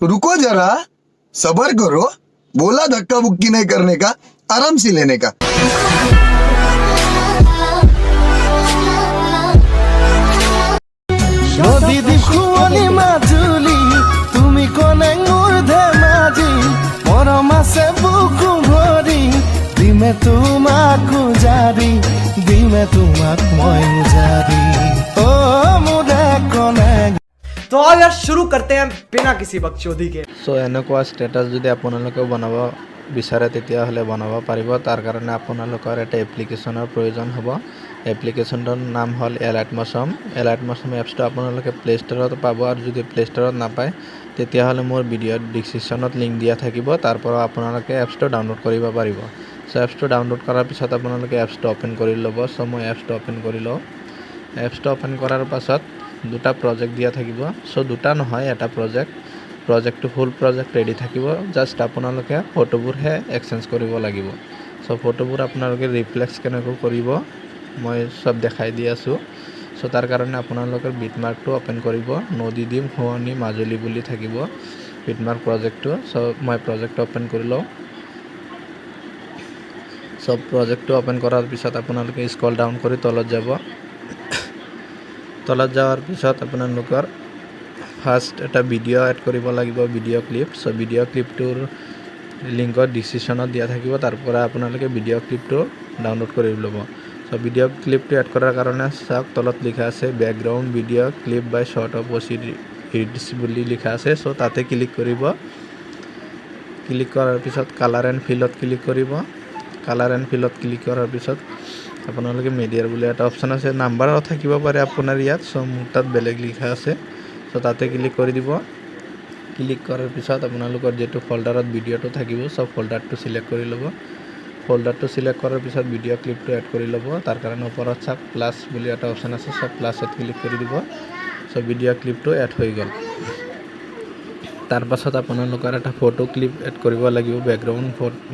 तो रुको जरा, सबर करो। बोला धक्का बुक्की नहीं करने का, आराम से लेने का। নদী দ্বীপ শুৱনি মাজুলী তুমি কনে ঊৰ্ধে মাজি মৰম আছে বুকু ভৰি দিমে তোমাক উজাৰি দিমে তোমাক মই উজাৰি অ মোৰে কনে। तो आज यार शुरू करते हैं बिना किसी बकचोदी के। সো এনেকুৱা ষ্টেটাছ যদি আপোনালোকে বনাব বিচাৰে তেতিয়াহ'লে বনাব পাৰিব। তাৰ কাৰণে আপোনালোকৰ এটা এপ্লিকেশ্যনৰ প্ৰয়োজন হ'ব। এপ্লিকেশ্যনটোৰ নাম হ'ল এলাইট মৌচম। এলাইট মৌচম এপছটো আপোনালোকে প্লে ষ্ট'ৰত পাব, আৰু যদি প্লে ষ্ট'ৰত নাপায় তেতিয়াহ'লে মোৰ ভিডিঅ'ত ডিছক্ৰিপশ্যনত লিংক দিয়া থাকিব, তাৰ পৰা আপোনালোকে এপছটো ডাউনলোড কৰিব পাৰিব। চ' এপছটো ডাউনলোড কৰাৰ পিছত আপোনালোকে এপছটো অ'পেন কৰি ল'ব। চ' মই এপছটো অ'পেন কৰি লওঁ। এপছটো অ'পেন কৰাৰ পাছত দুটা প্ৰজেক্ট দিয়া থাকিব। চ' দুটা নহয়, এটা প্ৰজেক্টটো ফুল প্ৰজেক্ট ৰেডি থাকিব। জাষ্ট আপোনালোকে ফটোবোৰহে এক্সচেঞ্জ কৰিব লাগিব। চ' ফটোবোৰ আপোনালোকে ৰিফ্লেক্স কেনেকৈ কৰিব মই চব দেখাই দি আছোঁ। চ' তাৰ কাৰণে আপোনালোকৰ বিটমাৰ্কটো অ'পেন কৰিব। নদী দ্বীপ শুৱনি মাজুলী বুলি থাকিব বিটমাৰ্ক প্ৰজেক্টটো। চ' মই প্ৰজেক্টটো অ'পেন কৰি লওঁ। চ' প্ৰজেক্টটো অ'পেন কৰাৰ পিছত আপোনালোকে স্ক্ৰল ডাউন কৰি তলত যাব। তলত যোৱাৰ পিছত আপোনালোকৰ ফাৰ্ষ্ট এটা ভিডিঅ' এড কৰিব লাগিব, ভিডিঅ' ক্লিপ। চ' ভিডিঅ' ক্লিপটোৰ লিংকত ডিছক্ৰিপশ্যনত দিয়া থাকিব, তাৰ পৰা আপোনালোকে ভিডিঅ' ক্লিপটো ডাউনলোড কৰি ল'ব। চ' ভিডিঅ' ক্লিপটো এড কৰাৰ কাৰণে চাওক তলত লিখা আছে background video' clip by short of acid edits বুলি লিখা আছে। চ' তাতে ক্লিক কৰিব। ক্লিক কৰাৰ পিছত কালাৰ এণ্ড ফিলত ক্লিক কৰিব। কালাৰ এণ্ড ফিলত ক্লিক কৰাৰ পিছত আপোনালোকে মিডিয়াৰ বুলি এটা অপশ্যন আছে, নাম্বাৰো থাকিব পাৰে আপোনাৰ ইয়াত। চ' মোৰ তাত বেলেগ লিখা আছে। চ' তাতে ক্লিক কৰি দিব। ক্লিক কৰাৰ পিছত আপোনালোকৰ যিটো ফল্ডাৰত ভিডিঅ'টো থাকিব, চ' ফল্ডাৰটো চিলেক্ট কৰি ল'ব। ফল্ডাৰটো চিলেক্ট কৰাৰ পিছত ভিডিঅ' ক্লিপটো এড কৰি ল'ব। তাৰ কাৰণে ওপৰত চাওক প্লাছ বুলি এটা অপশ্যন আছে, চ' প্লাছত ক্লিক কৰি দিব। চ' ভিডিঅ' ক্লিপটো এড হৈ গ'ল। তাৰ পাছত আপোনালোকৰ এটা ফটো ক্লিপ এড কৰিব লাগিব, background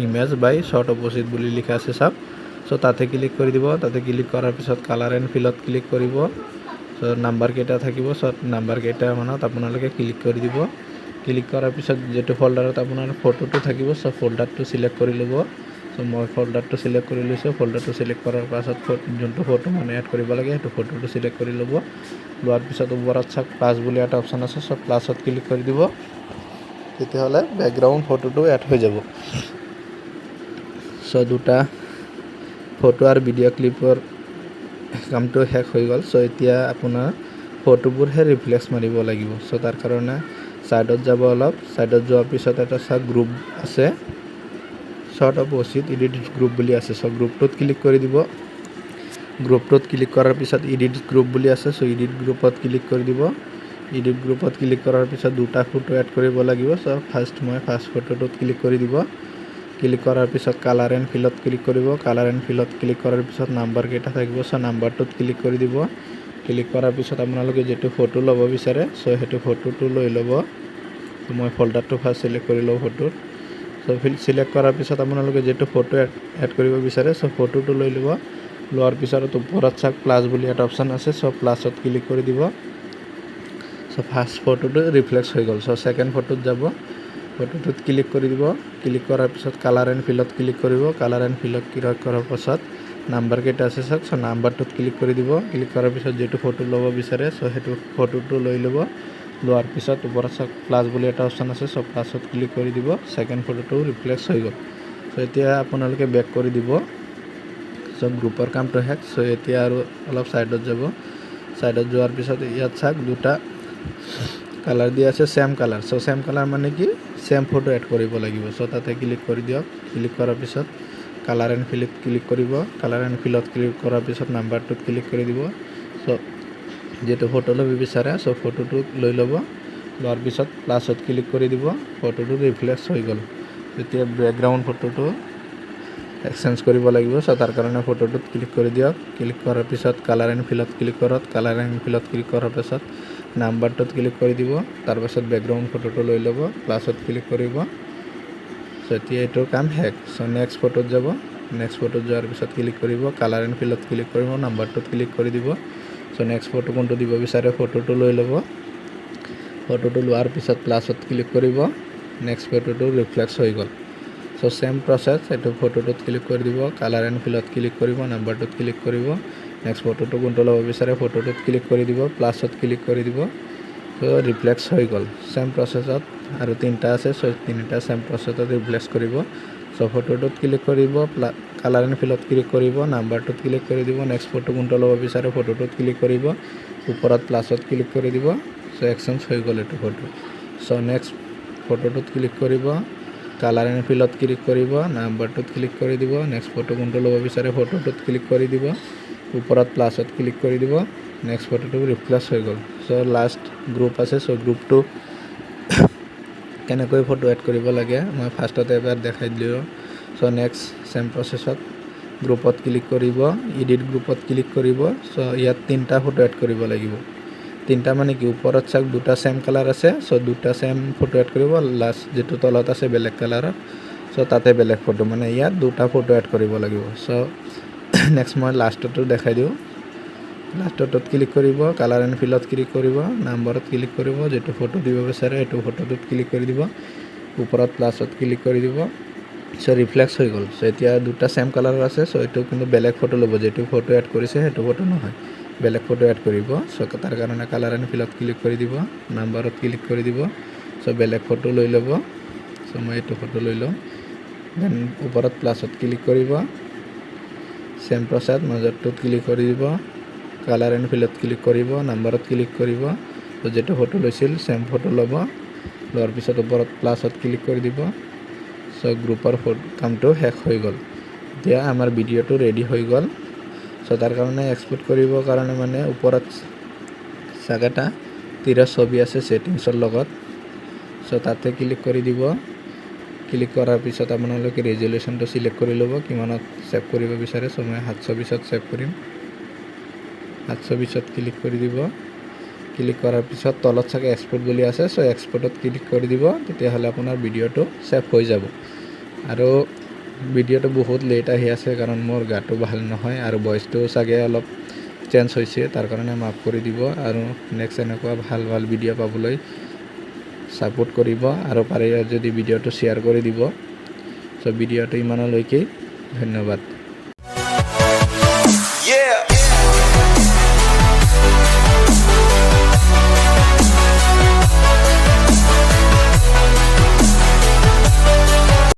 image by short of acid বুলি লিখা আছে চাওক। চ' তাতে ক্লিক কৰি দিব। তাতে ক্লিক কৰাৰ পিছত কালাৰ এণ্ড ফিলত ক্লিক কৰিব। চ' নাম্বাৰ কেইটা থাকিব, চ' নাম্বাৰ কেইটামানত আপোনালোকে ক্লিক কৰি দিব। ক্লিক কৰাৰ পিছত যিটো ফল্ডাৰত আপোনাৰ ফটোটো থাকিব, চ' ফল্ডাৰটো চিলেক্ট কৰি ল'ব। চ' মই ফল্ডাৰটো চিলেক্ট কৰি লৈছোঁ। ফল্ডাৰটো চিলেক্ট কৰাৰ পাছত যোনটো ফটো মানে এড কৰিব লাগে সেইটো ফটোটো চিলেক্ট কৰি ল'ব। লোৱাৰ পিছত ওপৰত চাওক প্লাছ বুলি এটা অপশ্যন আছে, চ' প্লাছত ক্লিক কৰি দিব। তেতিয়াহ'লে বেকগ্ৰাউণ্ড ফটোটো এড হৈ যাব। চ' দুটা ফটো আৰু ভিডিঅ' ক্লিপৰ কামটো শেষ হৈ গ'ল। চ' এতিয়া আপোনাৰ ফটোবোৰহে ৰিফ্লেক্স মাৰিব লাগিব। চ' তাৰ কাৰণে ছাইডত যাব অলপ। ছাইডত যোৱাৰ পিছত এটা চাওক গ্ৰুপ আছে, শ্বৰ্ট অফ অচিড এডিট গ্ৰুপ বুলি আছে। চ' গ্ৰুপটোত ক্লিক কৰি দিব। গ্ৰুপটোত ক্লিক কৰাৰ পিছত এডিট গ্ৰুপ বুলি আছে, চ' এডিট গ্ৰুপত ক্লিক কৰি দিব। এডিট গ্ৰুপত ক্লিক কৰাৰ পিছত দুটা ফটো এড কৰিব লাগিব। চ' মই ফাৰ্ষ্ট ফটোটোত ক্লিক কৰি দিব। ক্লিক কৰাৰ পিছত কালাৰ এণ্ড ফিলত ক্লিক কৰিব। কালাৰ এণ্ড ফিলত ক্লিক কৰাৰ পিছত নাম্বাৰ কেইটা থাকিব, চ' নাম্বাৰটোত ক্লিক কৰি দিব। ক্লিক কৰাৰ পিছত আপোনালোকে যিটো ফটো ল'ব বিচাৰে, চ' সেইটো ফটোটো লৈ ল'ব। চ' মই ফল্ডাৰটো ফাৰ্ষ্ট চিলেক্ট কৰি লওঁ ফটোৰ। চ' চিলেক্ট কৰাৰ পিছত আপোনালোকে যিটো ফটো এড কৰিব বিচাৰে, চ' ফটোটো লৈ ল'ব। লোৱাৰ পিছত ওপৰত চাওক প্লাছ বুলি এটা অপশ্যন আছে, চ' প্লাছত ক্লিক কৰি দিব। চ' ফাৰ্ষ্ট ফটোটো ৰিফ্লেক্স হৈ গ'ল। চ' ছেকেণ্ড ফটোত যাব। ফটোটোত ক্লিক কৰি দিব। ক্লিক কৰাৰ পিছত কালাৰ এণ্ড ফিলত ক্লিক কৰিব। কালাৰ এণ্ড ফিলত ক্লিক কৰাৰ পাছত নাম্বাৰ কেইটা আছে চাওক, চ' নাম্বাৰটোত ক্লিক কৰি দিব। ক্লিক কৰাৰ পিছত যিটো ফটো ল'ব বিচাৰে, চ' সেইটো ফটোটো লৈ ল'ব। লোৱাৰ পিছত ওপৰত চাওক প্লাছ বুলি এটা অপশ্যন আছে, চ' প্লাছত ক্লিক কৰি দিব। ছেকেণ্ড ফটোটো ৰিফ্লেক্স হৈ গ'ল। চ' এতিয়া আপোনালোকে বেক কৰি দিব। চ' গ্ৰুপৰ কামটো শেষ। চ' এতিয়া আৰু অলপ ছাইডত যাব। ছাইডত যোৱাৰ পিছত ইয়াত চাওক দুটা কালাৰ দিয়া আছে, ছেম কালাৰ। চ' ছেম কালাৰ মানে কি ছেম ফটো এড কৰিব লাগিব। চ' তাতে ক্লিক কৰি দিয়ক। ক্লিক কৰাৰ পিছত কালাৰ এণ্ড ফিলত ক্লিক কৰিব। কালাৰ এণ্ড ফিলত ক্লিক কৰাৰ পিছত নাম্বাৰটোত ক্লিক কৰি দিব। চ' যিটো ফটো ল'ব বিচাৰে, চ' ফটোটো লৈ ল'ব। লোৱাৰ পিছত প্লাছত ক্লিক কৰি দিব। ফটোটো ৰিফ্লেক্স হৈ গ'ল। এতিয়া বেকগ্ৰাউণ্ড ফটোটো এক্সচেঞ্জ কৰিব লাগিব। চ' তাৰ কাৰণে ফটোটোত ক্লিক কৰি দিয়ক। ক্লিক কৰাৰ পিছত কালাৰ এণ্ড ফিলত ক্লিক কৰক। কালাৰ এণ্ড ফিলত ক্লিক কৰাৰ পিছত নাম্বাৰটোত ক্লিক কৰি দিব। তাৰপাছত বেকগ্ৰাউণ্ড ফটোটো লৈ ল'ব। প্লাছত ক্লিক কৰিব। চ' এতিয়া এইটোৰ কাম শেষ। চ' নেক্সট ফটোত যাব। নেক্সট ফটোত যোৱাৰ পিছত ক্লিক কৰিব। কালাৰ এণ্ড ফিলত ক্লিক কৰিব। নাম্বাৰটোত ক্লিক কৰি দিব। চ' নেক্সট ফটো কোনটো দিব বিচাৰে ফটোটো লৈ ল'ব। ফটোটো লোৱাৰ পিছত প্লাছত ক্লিক কৰিব নেক্সট ফটোটো ৰিফ্লেক্স হৈ গ'ল সো সেম প্ৰসেস এইটো ফটোটোত ক্লিক কৰি দিব কালাৰ এণ্ড ফিলত ক্লিক কৰিব নাম্বাৰটোত ক্লিক কৰিব নেক্সট ফটোটো কোনটো ল'ব বিচাৰে ফটোটোত ক্লিক কৰি দিব প্লাছত ক্লিক কৰি দিব সো ৰিফ্লেক্স হৈ গ'ল সেম প্ৰসেসত আৰু তিনিটা আছে সো তিনিটা সেম প্ৰসেসত ৰিফ্লেক্স কৰিব সো ফটোটোত ক্লিক কৰিব কালাৰ এণ্ড ফিলত ক্লিক কৰিব নাম্বাৰটোত ক্লিক কৰি দিব নেক্সট ফটো কোনটো ল'ব বিচাৰে ফটোটোত ক্লিক কৰিব ওপৰত প্লাছত ক্লিক কৰি দিব সো এক্সচেঞ্জ হৈ গ'ল এইটো ফটো সো নেক্সট ফটোটোত ক্লিক কৰিব কালাৰ এণ্ড ফিলত ক্লিক কৰিব নাম্বাৰটোত ক্লিক কৰি দিব নেক্সট ফটো কোনটো ল'ব বিচাৰে ফটোটোত ক্লিক কৰি দিব ওপৰত প্লাছত ক্লিক কৰি দিব নেক্সট ফটোটো ৰিফ্লেক্স হৈ গ'ল সো লাষ্ট গ্ৰুপ আছে সো গ্ৰুপটো কেনেকৈ ফটো এড কৰিব লাগে মই ফাৰ্ষ্টতে এবাৰ দেখাই দিলোঁ সো নেক্সট সেম প্ৰসেসত গ্ৰুপত ক্লিক কৰিব এডিট গ্ৰুপত ক্লিক কৰিব সো ইয়াত তিনিটা ফটো এড কৰিব লাগিব তিনিটা মানে কি ওপৰত চাওক দুটা সেম কালাৰ আছে সো দুটা সেম ফটো এড কৰিব লাষ্ট যেটো তলত আছে বেলেগ কালাৰৰ সো তাতে বেলেগ ফটো মানে ইয়াত দুটা ফটো এড কৰিব লাগিব সো নেক্সট মই লাষ্টটো দেখাই দিওঁ লাষ্টটোত ক্লিক কৰিব কালাৰ এণ্ড ফিলত ক্লিক কৰিব নাম্বাৰত ক্লিক কৰিব যেটো ফটো দিব বিচাৰে এইটো ফটোটোত ক্লিক কৰি দিব ওপৰত প্লাছত ক্লিক কৰি দিব সো ৰিফ্লেক্স হৈ গ'ল সো এতিয়া দুটা সেম কালাৰৰ আছে সো এইটো কিন্তু বেলেগ ফটো ল'ব যেটো ফটো এড কৰিছে সেইটো ফটো নহয় বেলেগ ফটো এড কৰিব সো তাৰ কাৰণে কালাৰ এণ্ড ফিলত ক্লিক কৰি দিব নাম্বাৰত ক্লিক কৰি দিব সো বেলেগ ফটো লৈ ল'ব সো মই এইটো ফটো লৈ লওঁ দেন ওপৰত প্লাছত ক্লিক কৰিব সেম প্ৰসেস মাজৰটোত ক্লিক কৰি দিব কালাৰ এণ্ড ফিলত ক্লিক কৰিব নাম্বাৰত ক্লিক কৰিব তো যেটো ফটো লৈছিল সেম ফটো ল'ব লোৱাৰ পিছত ওপৰত প্লাছত ক্লিক কৰি দিব সো গ্ৰুপৰ কামটো শেষ হৈ গ'ল এতিয়া আমাৰ ভিডিঅ'টো ৰেডি হৈ গ'ল সো তাৰ কাৰণে এক্সপোৰ্ট কৰিবৰ কাৰণে মানে ওপৰত চাগেটা তিৰা ছবি আছে সেটিংছৰ লগত সো তাতে ক্লিক কৰি দিব ক্লিক কৰাৰ পিছত আপোনালোকে ৰেজুলেশ্যনটো সিলেক্ট কৰি ল'ব কিমানত সেভ কৰিব বিচাৰে সো মই 720ত সেভ কৰিম 720ত ক্লিক কৰি দিব ক্লিক কৰাৰ পিছত তলত চাগে এক্সপোৰ্ট বুলি আছে সো এক্সপোৰ্টত ক্লিক কৰি দিব তেতিয়াহ'লে আপোনাৰ ভিডিঅ'টো সেভ হৈ যাব আৰু ভিডিঅ'টো বহুত লেট আহি আছে কাৰণ মোৰ গাটো ভাল নহয় আৰু ভইচটো চাগে অলপ চেঞ্জ হৈছে তাৰ কাৰণে মাফ কৰি দিব আৰু নেক্সট এনেকুৱা ভাল ভাল ভিডিঅ' পাবলৈ সাপোৰ্ট কৰিব আৰু পাৰে যদি ভিডিঅ'টো শ্বেয়াৰ কৰি দিব সো ভিডিঅ'টো ইমানলৈকে ধন্যবাদ